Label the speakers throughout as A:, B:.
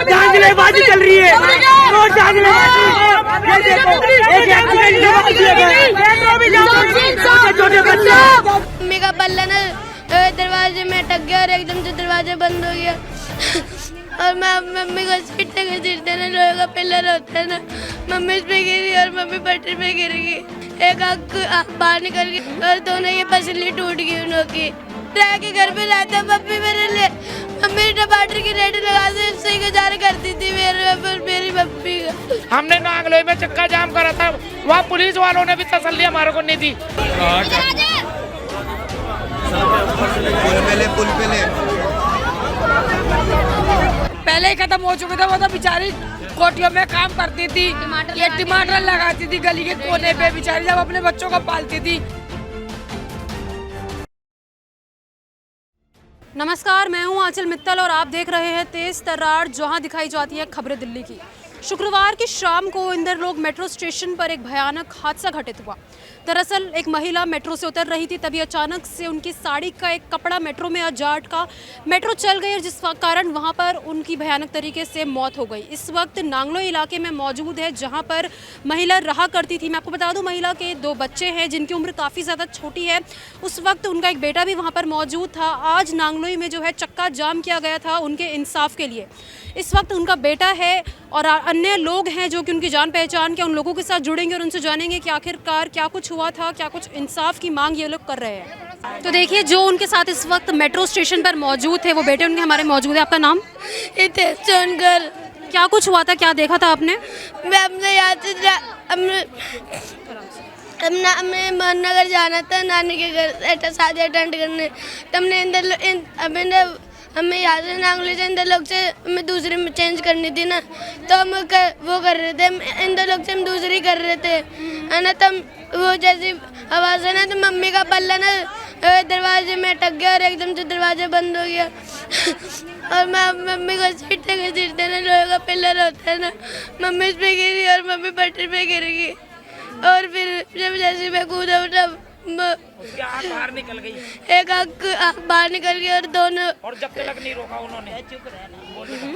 A: धांधलेबाजी चल रही है, रोज धांधलेबाजी। ये देखो, एक एक्सीडेंट छोटे बच्चे।
B: मम्मी का पल्ला ना दरवाजे में अटक गया और एकदम से दरवाजा बंद हो गया और मम्मी को घसीटते ना, लोहे का पिलर होता है ना, मम्मी इस पे गिरी और मम्मी पटरी पे गिर गई। एक आँख बाहर निकल गई और दोनों की पसली टूट गई उनों की। रह के घर पे रहता मम्मी मेरे लिए, मम्मी टमाटर की रेट लगा से इससे गुजारा करती थी मेरी मम्मी का।
C: हमने नांगलोई में चक्का जाम करा था, वहाँ पुलिस वालों ने भी तसल्ली हमारे को नहीं दी।
D: पुल पे ले
E: पहले ही खत्म हो चुके थे। वो तो बेचारी कोठियों में काम करती थी, ये टमाटर लगाती थी गली के कोने पे, बेचारी जब अपने बच्चों को पालती थी।
F: नमस्कार, मैं हूं आंचल मित्तल और आप देख रहे हैं तेज तर्रार, जहां दिखाई जाती है खबरें दिल्ली की। शुक्रवार की शाम को इंदरलोक मेट्रो स्टेशन पर एक भयानक हादसा घटित हुआ। दरअसल एक महिला मेट्रो से उतर रही थी, तभी अचानक से उनकी साड़ी का एक कपड़ा मेट्रो में जा अटका। मेट्रो चल गई और जिस कारण वहां पर उनकी भयानक तरीके से मौत हो गई। इस वक्त नांगलोई इलाके में मौजूद है, जहां पर महिला रहा करती थी। मैं आपको बता दूं, महिला के 2 बच्चे हैं जिनकी उम्र काफ़ी ज़्यादा छोटी है। उस वक्त उनका एक बेटा भी वहाँ पर मौजूद था। आज नांगलोई में जो है चक्का जाम किया गया था उनके इंसाफ के लिए। इस वक्त उनका बेटा है और अन्य लोग हैं जो कि उनकी जान पहचान के उन लोगों के साथ जुड़ेंगे और उनसे जानेंगे कि आखिरकार क्या कुछ हुआ था, क्या कुछ इंसाफ की मांग ये लोग कर रहे हैं। तो देखिए, जो उनके साथ इस वक्त मेट्रो स्टेशन पर मौजूद थे वो बेटे उनके हमारे मौजूद है। आपका नाम?
B: सोनकर।
F: क्या कुछ हुआ था, क्या देखा था आपने?
B: मैं अपने याद हमने नगर जाना था नानी के घर शादी अटेंड करने। तो हमने हमें यहाँ से नांगलोई से इंदरलोक से हमें दूसरी में चेंज करनी थी ना, तो हम वो कर रहे थे, इंदरलोक से हम दूसरी कर रहे थे, है ना। तब वो जैसी आवाज़ है ना, तो मम्मी का पल्ला ना दरवाजे में अटक गया और एकदम से दरवाजा बंद हो गया और मम्मी को घसीटते ना, लोहे का पिलर होता है ना, मम्मी इस पे गिरी और मम्मी पटरी पे गिर गई। और फिर जब जैसे मैं कूदा उठा,
C: उसकी आँख बाहर निकल गई,
B: एक आँख बाहर निकल गई और दोनों,
C: और जब तक नहीं रोका उन्होंने,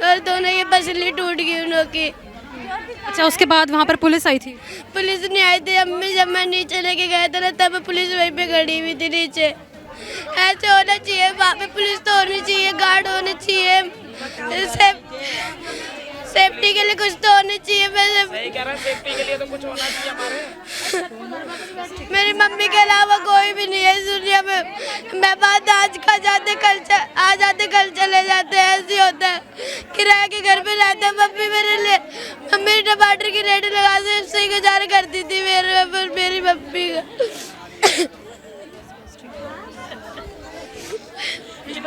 B: और दोनों की पसली टूट गई उनों की।
F: अच्छा, उसके बाद वहाँ पर पुलिस आई थी?
B: पुलिस नहीं आई थी। अम्मी जब मैं नीचे लेके गया था ना, तब पुलिस वहीं पे खड़ी हुई थी नीचे। ऐसे होना चाहिए, वहाँ पे पुलिस तो होनी चाहिए, गार्ड होने चाहिए, सेफ्टी के लिए कुछ तो होने चाहिए।
C: सही कह रहा है, सेफ्टी के लिए तो कुछ होना चाहिए हमारे।
B: मेरी मम्मी के अलावा कोई भी नहीं है इस दुनिया में। मैं बात आज खा जाते आ जाते कल चले जाते हैं, ऐसे होता है। किराए के घर पे रहते हैं मम्मी मेरे लिए, मम्मी टमाटर की रेट लगा से इससे गुजारा करती थी मेरी मम्मी का।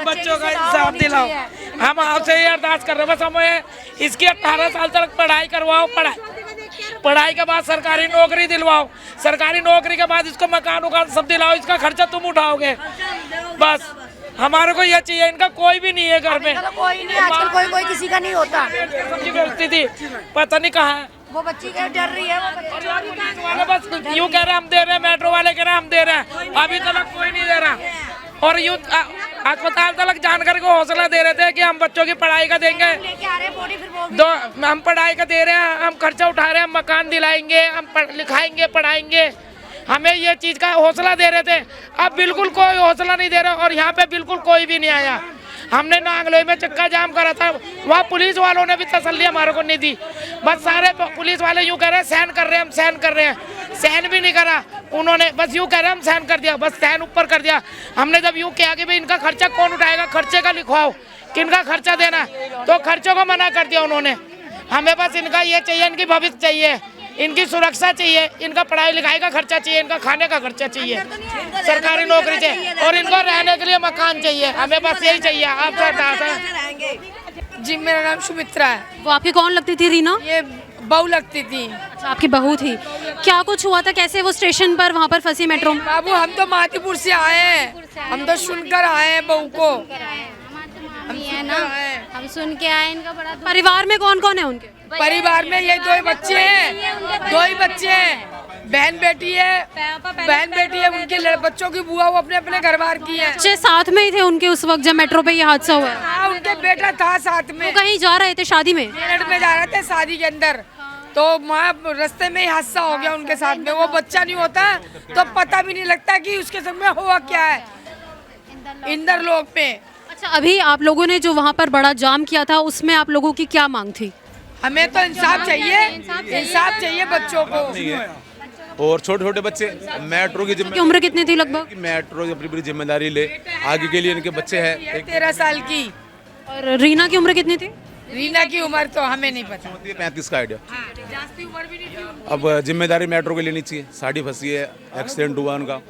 C: बच्चों का इंसाफ दिलाओ, हम आपसे ये अरदास कर रहे हैं। बस हमें इसकी 18 साल तक पढ़ाई करवाओ, पढ़ाई के बाद सरकारी नौकरी दिलवाओ, सरकारी नौकरी के बाद इसको मकान उकान सब दिलाओ, इसका खर्चा तुम उठाओगे। बस हमारे को ये चाहिए, इनका कोई भी नहीं है घर में,
E: कोई नहीं, आजकल कोई किसी का नहीं होता।
C: सब्जी बेचती थी, पता नहीं कहाँ है
E: वो बच्ची डर रही है,
C: वाले बस यूँ कह रहे हैं हम दे रहे हैं, मेट्रो वाले कह रहे हैं हम दे रहे हैं, अभी तक कोई नहीं दे रहा। और यूँ अस्पताल तक जानकर को हौसला दे रहे थे कि हम बच्चों की पढ़ाई का देंगे, हम पढ़ाई का दे रहे हैं, हम खर्चा उठा रहे हैं, हम मकान दिलाएंगे, हम लिखाएंगे, पढ़ाएंगे, हमें ये चीज़ का हौसला दे रहे थे। अब बिल्कुल कोई हौसला नहीं दे रहा और यहाँ पे बिल्कुल कोई भी नहीं आया। हमने नांगलोई में चक्का जाम करा था, वहाँ पुलिस वालों ने भी तसल्ली हमारे को नहीं दी। बस सारे पुलिस वाले यूँ कह रहे हैं सहन कर रहे हैं, हम सहन कर रहे हैं, सहन भी नहीं करा उन्होंने। बस यूँ कह रहे हैं हम सहन कर दिया, बस सहन ऊपर कर दिया। हमने जब यूँ किया कि भाई इनका खर्चा कौन उठाएगा, खर्चे का लिखवाओ, किनका खर्चा देना, तो खर्चों को मना कर दिया उन्होंने। हमें बस इनका ये चाहिए, इनकी भविष्य चाहिए, इनकी सुरक्षा चाहिए, इनका पढ़ाई लिखाई का खर्चा चाहिए, इनका खाने का खर्चा चाहिए, सरकारी नौकरी चाहिए और इनको रहने के लिए मकान चाहिए। हमें बस यही चाहिए। आपसे अरदास है।
E: जी, मेरा नाम सुमित्रा है।
F: वो आपकी कौन लगती थी रीना?
E: ये बहू लगती थी।
F: अच्छा, आपकी बहू थी। क्या कुछ हुआ था, कैसे वो स्टेशन पर वहाँ पर फंसी मेट्रो में?
E: बाबू हम तो मातीपुर से आए हैं, हम तो सुनकर आए हैं बहू को,
B: हम सुन के आए। इनका बड़ा
F: परिवार में कौन कौन है उनके?
E: परिवार में ये 2 ही बच्चे हैं, 2 ही बच्चे हैं, बहन बेटी है उनके बच्चों की बुआ वो अपने अपने घर बार की है।
F: बच्चे साथ में ही थे उनके उस वक्त जब मेट्रो पे ये हादसा हुआ है?
E: हाँ, उनके बेटा था साथ में,
F: वो कहीं जा रहे थे शादी में?
E: मेरठ में जा रहे थे शादी के अंदर, तो वहाँ रास्ते में ही हादसा हो गया उनके साथ में। वो बच्चा नहीं होता तो पता भी नहीं लगता कि उसके संग में हुआ क्या है इंदरलोक में।
F: अच्छा, अभी आप लोगों ने जो वहाँ पर बड़ा जाम किया था उसमें आप लोगों की क्या मांग थी?
E: हमें तो इंसाफ चाहिए बच्चों को।
D: और छोटे छोटे बच्चे मेट्रो की
F: की उम्र कितनी थी लगभग?
D: मेट्रो की अपनी पूरी जिम्मेदारी ले, आगे के लिए इनके बच्चे हैं।
E: 13 साल की।
F: और रीना की उम्र कितनी थी?
E: रीना की उम्र तो हमें नहीं पता।
D: 35 का आइडिया।
E: जास्ती उम्र भी नहीं थी।
D: अब जिम्मेदारी मेट्रो के लिए लेनी चाहिए। साड़ी फंसी है, एक्सीडेंट हुआ उनका,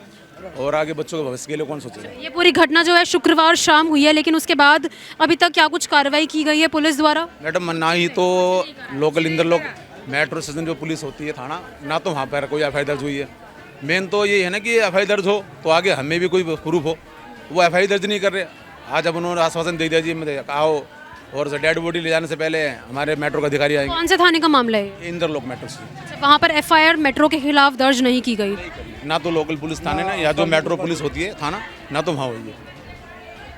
D: और आगे बच्चों के भविष्य के लिए कौन सोचेगा।
F: ये पूरी घटना जो है शुक्रवार शाम हुई है, लेकिन उसके बाद अभी तक क्या कुछ कार्रवाई की गई है पुलिस द्वारा?
D: मैडम, ना ही तो लोकल इंदरलोक मेट्रो स्टेशन जो पुलिस होती है थाना, ना तो वहाँ पर कोई एफआईआर दर्ज हुई है। मेन तो ये है ना कि एफआईआर दर्ज हो तो आगे हमें भी कोई प्रूफ हो। वो एफआईआर दर्ज नहीं कर रहे। आज अब उन्होंने आश्वासन दे दिया जी आओ, और डेड बॉडी ले जाने से पहले हमारे मेट्रो के अधिकारी आएंगे।
F: कौन से थाने का मामला है?
D: इंदरलोक मेट्रो से।
F: वहाँ पर एफआईआर मेट्रो के खिलाफ दर्ज नहीं की गई?
D: ना तो लोकल पुलिस थाने ना, या जो मेट्रो पुलिस होती है थाना, ना तो वहाँ हुई है।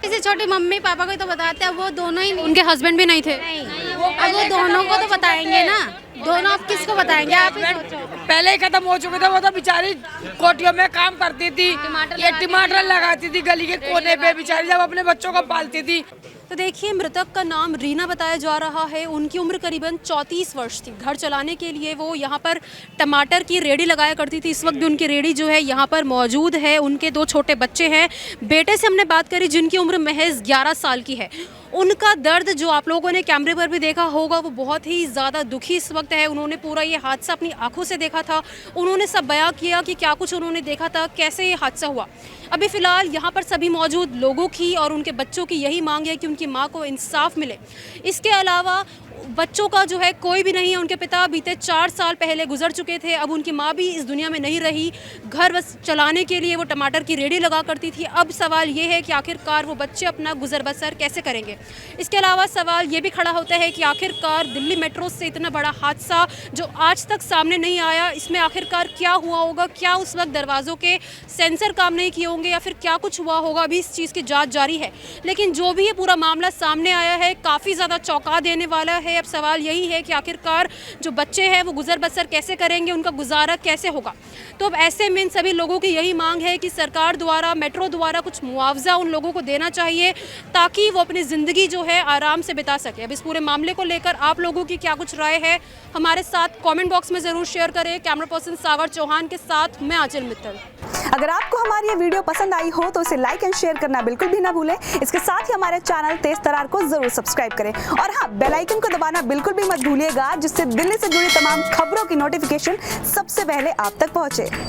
B: किसी छोटी मम्मी पापा को तो बताते हैं, वो दोनों ही नहीं।
F: उनके हस्बैंड भी नहीं थे?
B: अब वो दोनों को तो बताएंगे ना, दोनों आप किसको बताएंगे? आप ही सोचो।
E: पहले ही खत्म हो चुके थे। वो तो बेचारी कोटियों में काम करती थी, ये टमाटर लगाती थी गली के कोने पे, बेचारी जब अपने बच्चों को पालती थी।
F: तो देखिए, मृतक का नाम रीना बताया जा रहा है। उनकी उम्र करीबन 34 वर्ष थी। घर चलाने के लिए वो यहाँ पर टमाटर की रेडी लगाया करती थी। इस वक्त भी उनकी रेडी जो है यहाँ पर मौजूद है। उनके 2 छोटे बच्चे हैं। बेटे से हमने बात करी जिनकी उम्र महज 11 साल की है। उनका दर्द जो आप लोगों ने कैमरे पर भी देखा होगा, वो बहुत ही ज़्यादा दुखी इस वक्त है। उन्होंने पूरा ये हादसा अपनी आंखों से देखा था। उन्होंने सब बयां किया कि क्या कुछ उन्होंने देखा था, कैसे ये हादसा हुआ। अभी फ़िलहाल यहाँ पर सभी मौजूद लोगों की और उनके बच्चों की यही मांग है कि उनकी मां को इंसाफ मिले। इसके अलावा बच्चों का जो है कोई भी नहीं है। उनके पिता बीते 4 साल पहले गुजर चुके थे। अब उनकी माँ भी इस दुनिया में नहीं रही। घर बस चलाने के लिए वो टमाटर की रेडी लगा करती थी। अब सवाल ये है कि आखिरकार वो बच्चे अपना गुजर बसर कैसे करेंगे। इसके अलावा सवाल ये भी खड़ा होता है कि आखिरकार दिल्ली मेट्रो से इतना बड़ा हादसा जो आज तक सामने नहीं आया, इसमें आखिरकार क्या हुआ होगा? क्या उस वक्त दरवाज़ों के सेंसर काम नहीं किए होंगे या फिर क्या कुछ हुआ होगा? अभी इस चीज़ की जाँच जारी है। लेकिन जो भी ये पूरा मामला सामने आया है, काफ़ी ज़्यादा चौंका देने वाला है। अब सवाल यही है कि आखिरकार जो बच्चे हैं वो गुजर बसर कैसे करेंगे, उनका गुजारा कैसे होगा। तो अब ऐसे में इन सभी लोगों की यही मांग है कि सरकार द्वारा, मेट्रो द्वारा कुछ मुआवजा उन लोगों को देना चाहिए ताकि वो अपनी ज़िंदगी जो है आराम से बिता सके। अब इस पूरे मामले को लेकर आप लोगों की क्या कुछ राय है, हमारे साथ कमेंट बॉक्स में ज़रूर शेयर करें। कैमरा पर्सन सागर चौहान के साथ मैं आंचल मित्तल।
G: अगर आपको हमारी ये वीडियो पसंद आई हो तो इसे लाइक एंड शेयर करना बिल्कुल भी ना भूलें। इसके साथ ही हमारे चैनल तेज तरार को जरूर सब्सक्राइब करें और हाँ, बेल आइकन को दबाना बिल्कुल भी मत भूलिएगा, जिससे दिल्ली से जुड़ी तमाम खबरों की नोटिफिकेशन सबसे पहले आप तक पहुंचे।